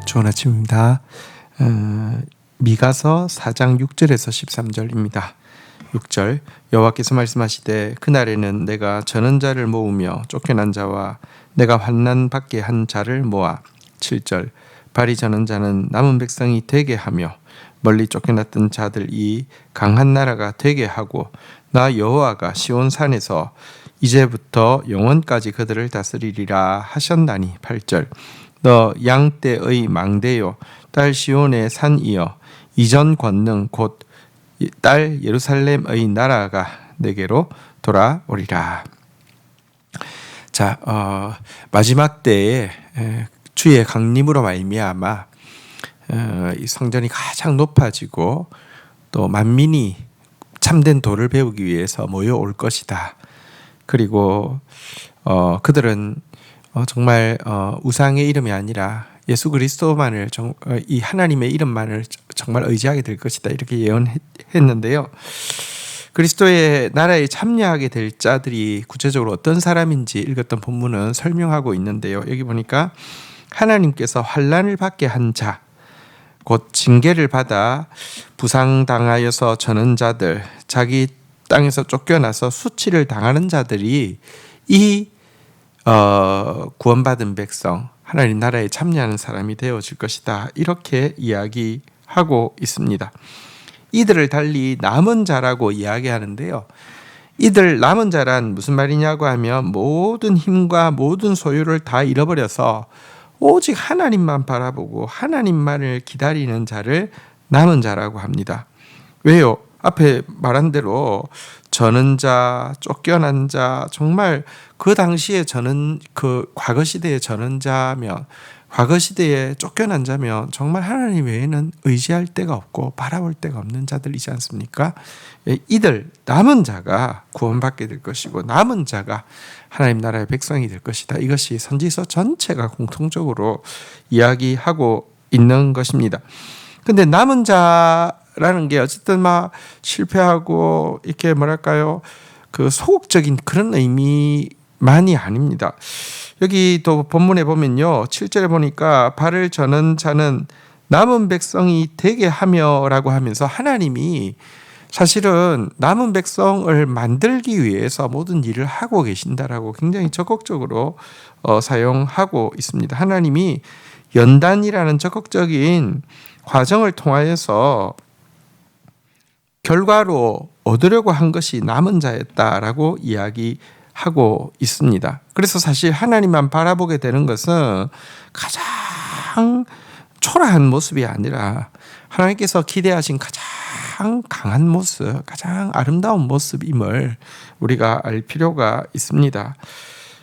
좋은 아침입니다. 미가서 4장 6절에서 13절입니다. 6절 여호와께서 말씀하시되 그날에는 내가 저는 자를 모으며 쫓겨난 자와 내가 환난 받게 한 자를 모아. 7절 발이 저는 자는 남은 백성이 되게 하며 멀리 쫓겨났던 자들이 강한 나라가 되게 하고 나 여호와가 시온 산에서 이제부터 영원까지 그들을 다스리리라 하셨나니. 8절 너 양떼의 망대요 딸 시온의 산이여 이전 권능 곧 딸 예루살렘의 나라가 내게로 돌아오리라. 자, 마지막 때에 주의 강림으로 말미암아 이 성전이 가장 높아지고 또 만민이 참된 도를 배우기 위해서 모여올 것이다. 그리고 그들은 정말 우상의 이름이 아니라 예수 그리스도만을 이 하나님의 이름만을 정말 의지하게 될 것이다. 이렇게 예언했는데요. 그리스도의 나라에 참여하게 될 자들이 구체적으로 어떤 사람인지 읽었던 본문은 설명하고 있는데요. 여기 보니까 하나님께서 환난을 받게 한 자, 곧 징계를 받아 부상당하여서 저는 자들, 자기 땅에서 쫓겨나서 수치를 당하는 자들이 이 구원받은 백성, 하나님 나라에 참여하는 사람이 되어질 것이다. 이렇게 이야기하고 있습니다. 이들을 달리 남은 자라고 이야기하는데요. 이들 남은 자란 무슨 말이냐고 하면 모든 힘과 모든 소유를 다 잃어버려서 오직 하나님만 바라보고 하나님만을 기다리는 자를 남은 자라고 합니다. 왜요? 앞에 말한 대로 저는 자, 쫓겨난 자, 정말 그 당시에 저는 그 과거 시대의 저는 자면, 과거 시대에 쫓겨난 자면 정말 하나님 외에는 의지할 데가 없고 바라볼 데가 없는 자들이지 않습니까? 이들 남은 자가 구원받게 될 것이고 남은 자가 하나님 나라의 백성이 될 것이다. 이것이 선지서 전체가 공통적으로 이야기하고 있는 것입니다. 근데 남은 자라는 게 어쨌든 막 실패하고 이렇게 뭐랄까요? 그 소극적인 그런 의미만이 아닙니다. 여기 또 본문에 보면요. 7절에 보니까 발을 저는 자는 남은 백성이 되게 하며라고 하면서 하나님이 사실은 남은 백성을 만들기 위해서 모든 일을 하고 계신다라고 굉장히 적극적으로 사용하고 있습니다. 하나님이 연단이라는 적극적인 과정을 통하여서 결과로 얻으려고 한 것이 남은 자였다라고 이야기하고 있습니다. 그래서 사실 하나님만 바라보게 되는 것은 가장 초라한 모습이 아니라 하나님께서 기대하신 가장 강한 모습, 가장 아름다운 모습임을 우리가 알 필요가 있습니다.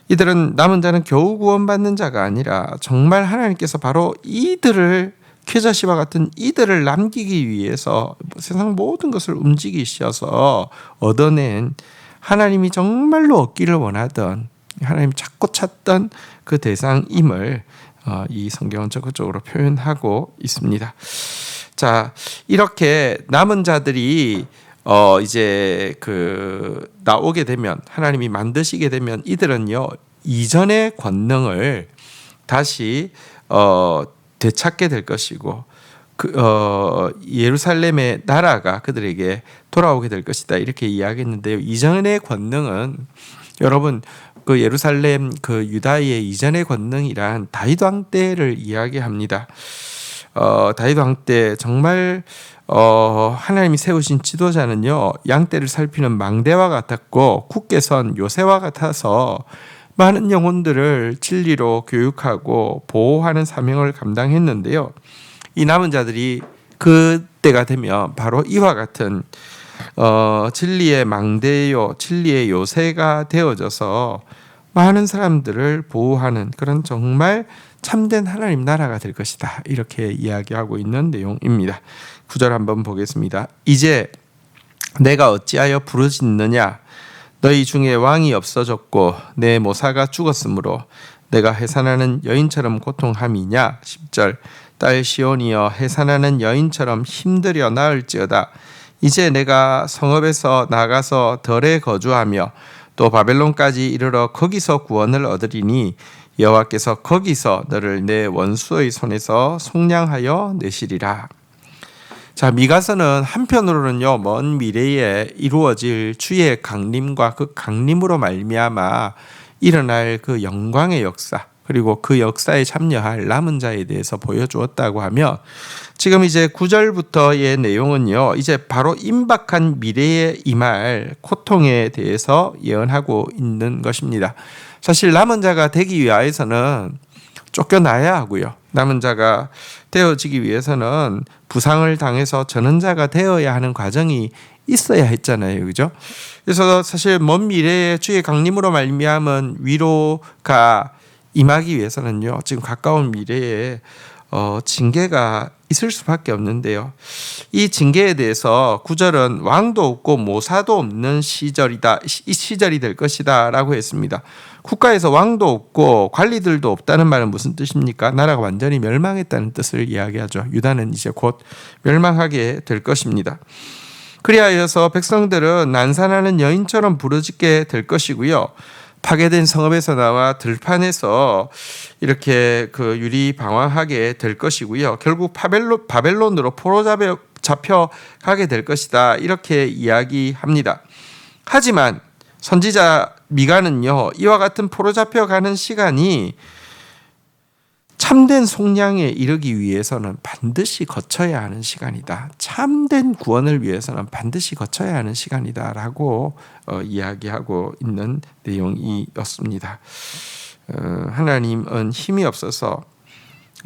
이들은 남은 자는 겨우 구원받는 자가 아니라 정말 하나님께서 바로 이들을 계자시와 같은 이들을 남기기 위해서 세상 모든 것을 움직이셔서 얻어낸 하나님이 정말로 얻기를 원하던 하나님 찾고 찾던 그 대상임을 이 성경은 적극적으로 표현하고 있습니다. 자, 이렇게 남은 자들이 이제 나오게 되면 하나님이 만드시게 되면 이들은요 이전의 권능을 다시 되찾게 될 것이고 예루살렘의 나라가 그들에게 돌아오게 될 것이다 이렇게 이야기했는데요. 이전의 권능은 여러분 그 예루살렘 그 유다의 이전의 권능이란 다윗 왕 때를 이야기합니다. 다윗 왕 때 정말 하나님이 세우신 지도자는요 양떼를 살피는 망대와 같았고 굳게 선 요새와 같아서 많은 영혼들을 진리로 교육하고 보호하는 사명을 감당했는데요. 이 남은 자들이 그때가 되면 바로 이와 같은 진리의 망대요, 진리의 요새가 되어져서 많은 사람들을 보호하는 그런 정말 참된 하나님 나라가 될 것이다. 이렇게 이야기하고 있는 내용입니다. 9절 한번 보겠습니다. 이제 내가 어찌하여 부르짖느냐? 너희 중에 왕이 없어졌고 내 모사가 죽었으므로 내가 해산하는 여인처럼 고통함이냐? 10절 딸 시온이여 해산하는 여인처럼 힘들여 나을지어다. 이제 내가 성읍에서 나가서 덜에 거주하며 또 바벨론까지 이르러 거기서 구원을 얻으리니 여호와께서 거기서 너를 내 원수의 손에서 속량하여 내시리라. 자, 미가서는 한편으로는요, 먼 미래에 이루어질 주의 강림과 그 강림으로 말미암아 일어날 그 영광의 역사, 그리고 그 역사에 참여할 남은 자에 대해서 보여주었다고 하면, 지금 이제 9절부터의 내용은요, 이제 바로 임박한 미래에 임할 고통에 대해서 예언하고 있는 것입니다. 사실 남은 자가 되기 위해서는 쫓겨나야 하고요. 남은 자가 되어지기 위해서는 부상을 당해서 전원자가 되어야 하는 과정이 있어야 했잖아요. 그죠? 그래서 사실 먼 미래에 주의 강림으로 말미암은 위로가 임하기 위해서는요, 지금 가까운 미래에 징계가 있을 수밖에 없는데요. 이 징계에 대해서 9절은 왕도 없고 모사도 없는 시절이다. 이 시절이 될 것이다 라고 했습니다. 국가에서 왕도 없고 관리들도 없다는 말은 무슨 뜻입니까? 나라가 완전히 멸망했다는 뜻을 이야기하죠. 유다는 이제 곧 멸망하게 될 것입니다. 그리하여서 백성들은 난산하는 여인처럼 부르짖게 될 것이고요. 파괴된 성읍에서 나와 들판에서 이렇게 그 유리방황하게 될 것이고요. 결국 바벨론으로 포로 잡혀가게 될 것이다. 이렇게 이야기합니다. 하지만 선지자 미가는요, 이와 같은 포로 잡혀가는 시간이 참된 속량에 이르기 위해서는 반드시 거쳐야 하는 시간이다. 참된 구원을 위해서는 반드시 거쳐야 하는 시간이다 라고 이야기하고 있는 내용이었습니다. 하나님은 힘이 없어서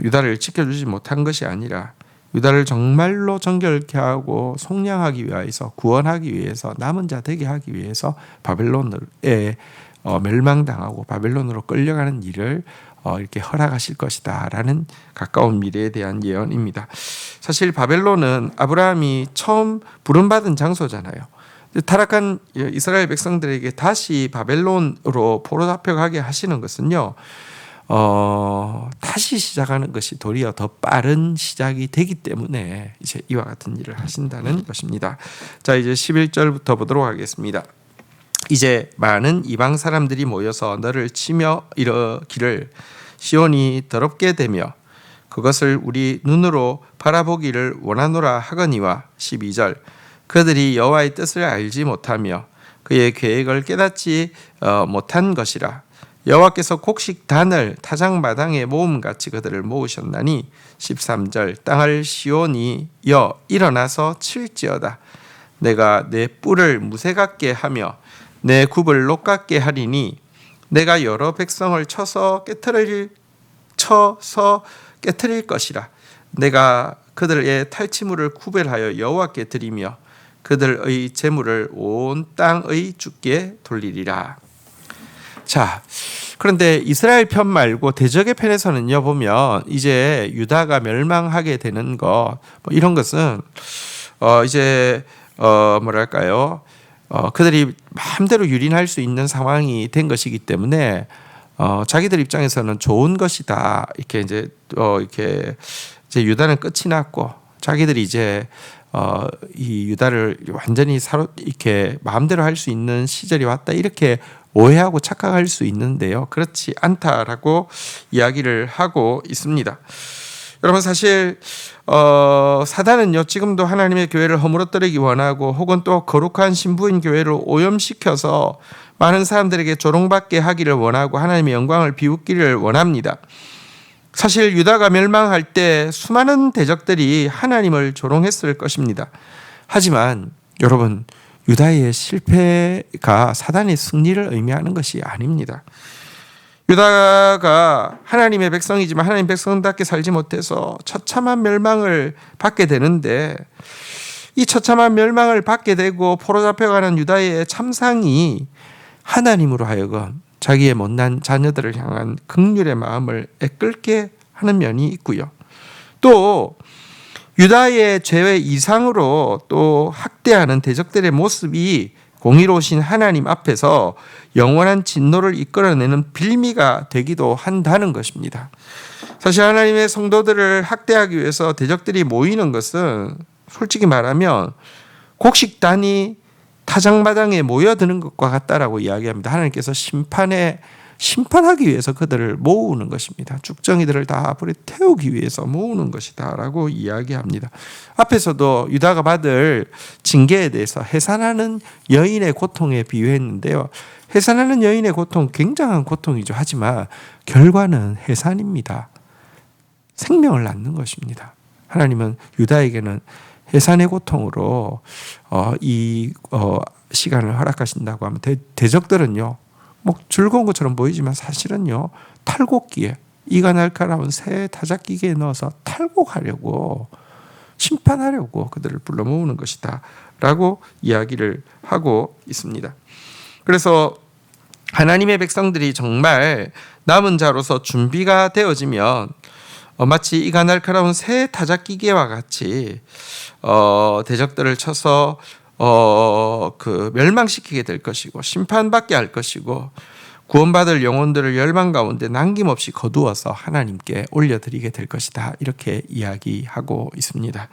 유다를 지켜주지 못한 것이 아니라 유다를 정말로 정결케 하고 속량하기 위해서, 구원하기 위해서, 남은 자 되게 하기 위해서 바벨론에 멸망당하고 바벨론으로 끌려가는 일을 이렇게 허락하실 것이다 라는 가까운 미래에 대한 예언입니다. 사실 바벨론은 아브라함이 처음 부름받은 장소잖아요. 타락한 이스라엘 백성들에게 다시 바벨론으로 포로 잡혀가게 하시는 것은요, 다시 시작하는 것이 도리어 더 빠른 시작이 되기 때문에 이제 이와 같은 일을 하신다는 것입니다. 자, 이제 11절부터 보도록 하겠습니다. 이제 많은 이방 사람들이 모여서 너를 치며 이르기를 시온이 더럽게 되며 그것을 우리 눈으로 바라보기를 원하노라 하거니와 12절 그들이 여호와의 뜻을 알지 못하며 그의 계획을 깨닫지 못한 것이라. 여호와께서 곡식 단을 타작마당에 모음같이 그들을 모으셨나니 13절 땅을 시온이 일어나서 칠지어다. 내가 내 뿔을 무쇠 같게 하며 내 굽을 녹 같게 하리니 내가 여러 백성을 쳐서 깨트릴 것이라. 내가 그들의 탈취물을 구별하여 여호와께 드리며 그들의 재물을 온 땅의 주께 돌리리라. 자, 그런데 이스라엘 편 말고 대적의 편에서는요, 보면 이제 유다가 멸망하게 되는 것, 이런 것은 이제 뭐랄까요? 그들이 마음대로 유린할 수 있는 상황이 된 것이기 때문에 자기들 입장에서는 좋은 것이다. 이렇게 이제 유다는 끝이 났고 자기들이 이제 이 유다를 완전히 이렇게 마음대로 할 수 있는 시절이 왔다. 이렇게 오해하고 착각할 수 있는데요. 그렇지 않다라고 이야기를 하고 있습니다. 여러분, 사실 사단은요, 지금도 하나님의 교회를 허물어뜨리기 원하고 혹은 또 거룩한 신부인 교회를 오염시켜서 많은 사람들에게 조롱받게 하기를 원하고 하나님의 영광을 비웃기를 원합니다. 사실 유다가 멸망할 때 수많은 대적들이 하나님을 조롱했을 것입니다. 하지만 여러분, 유다의 실패가 사단의 승리를 의미하는 것이 아닙니다. 유다가 하나님의 백성이지만 하나님 백성답게 살지 못해서 처참한 멸망을 받게 되는데, 이 처참한 멸망을 받게 되고 포로 잡혀가는 유다의 참상이 하나님으로 하여금 자기의 못난 자녀들을 향한 긍휼의 마음을 애끓게 하는 면이 있고요. 또 유다의 죄의 이상으로 또 학대하는 대적들의 모습이 공의로우신 하나님 앞에서 영원한 진노를 이끌어내는 빌미가 되기도 한다는 것입니다. 사실 하나님의 성도들을 학대하기 위해서 대적들이 모이는 것은 솔직히 말하면 곡식단이 타작마당에 모여드는 것과 같다라고 이야기합니다. 하나님께서 심판하기 위해서 그들을 모으는 것입니다. 죽정이들을 다 불에 태우기 위해서 모으는 것이다 라고 이야기합니다. 앞에서도 유다가 받을 징계에 대해서 해산하는 여인의 고통에 비유했는데요. 해산하는 여인의 고통, 굉장한 고통이죠. 하지만 결과는 해산입니다. 생명을 낳는 것입니다. 하나님은 유다에게는 해산의 고통으로 이 시간을 허락하신다고 하면 대적들은요, 뭐 즐거운 것처럼 보이지만 사실은요, 탈곡기에, 이가 날카로운 새 타작기계에 넣어서 탈곡하려고, 심판하려고 그들을 불러 모으는 것이다 라고 이야기를 하고 있습니다. 그래서 하나님의 백성들이 정말 남은 자로서 준비가 되어지면 마치 이가 날카로운 새 타작기계와 같이 대적들을 쳐서 멸망시키게 될 것이고 심판받게 할 것이고 구원받을 영혼들을 열방 가운데 남김없이 거두어서 하나님께 올려드리게 될 것이다. 이렇게 이야기하고 있습니다.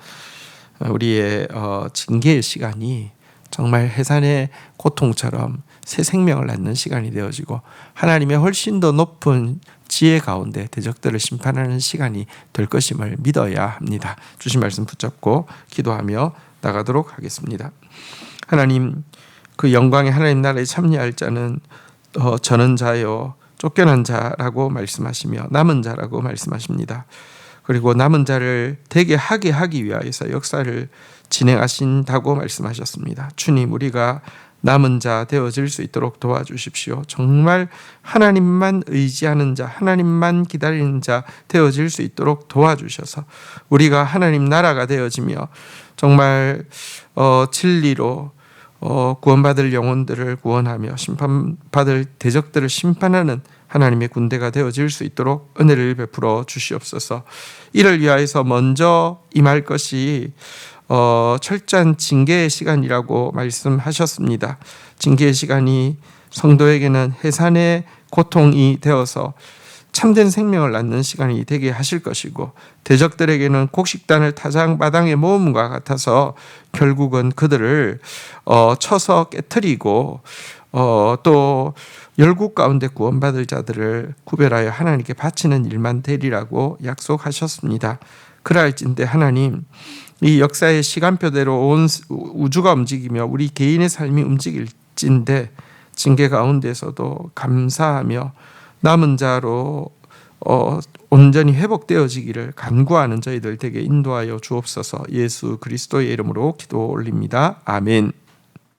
우리의 징계의 시간이 정말 해산의 고통처럼 새 생명을 낳는 시간이 되어지고 하나님의 훨씬 더 높은 지혜 가운데 대적들을 심판하는 시간이 될 것임을 믿어야 합니다. 주신 말씀 붙잡고 기도하며 나가도록 하겠습니다. 하나님, 그 영광의 하나님 나라에 참여할 자는 저는 자요 쫓겨난 자라고 말씀하시며 남은 자라고 말씀하십니다. 그리고 남은 자를 되게 하게 하기 위하여서 역사를 진행하신다고 말씀하셨습니다. 주님, 우리가 남은 자 되어질 수 있도록 도와주십시오. 정말 하나님만 의지하는 자, 하나님만 기다리는 자 되어질 수 있도록 도와주셔서 우리가 하나님 나라가 되어지며 정말 진리로 구원받을 영혼들을 구원하며 심판받을 대적들을 심판하는 하나님의 군대가 되어질 수 있도록 은혜를 베풀어 주시옵소서. 이를 위하여서 먼저 임할 것이 철저한 징계의 시간이라고 말씀하셨습니다. 징계의 시간이 성도에게는 해산의 고통이 되어서 참된 생명을 낳는 시간이 되게 하실 것이고 대적들에게는 곡식단을 타작마당에 모음과 같아서 결국은 그들을 쳐서 깨트리고 또 열국 가운데 구원받을 자들을 구별하여 하나님께 바치는 일만 되리라고 약속하셨습니다. 그러할진대 하나님, 이 역사의 시간표대로 온 우주가 움직이며 우리 개인의 삶이 움직일진데 징계 가운데서도 감사하며 남은 자로 온전히 회복되어지기를 간구하는 저희들 되게 인도하여 주옵소서. 예수 그리스도의 이름으로 기도 올립니다. 아멘.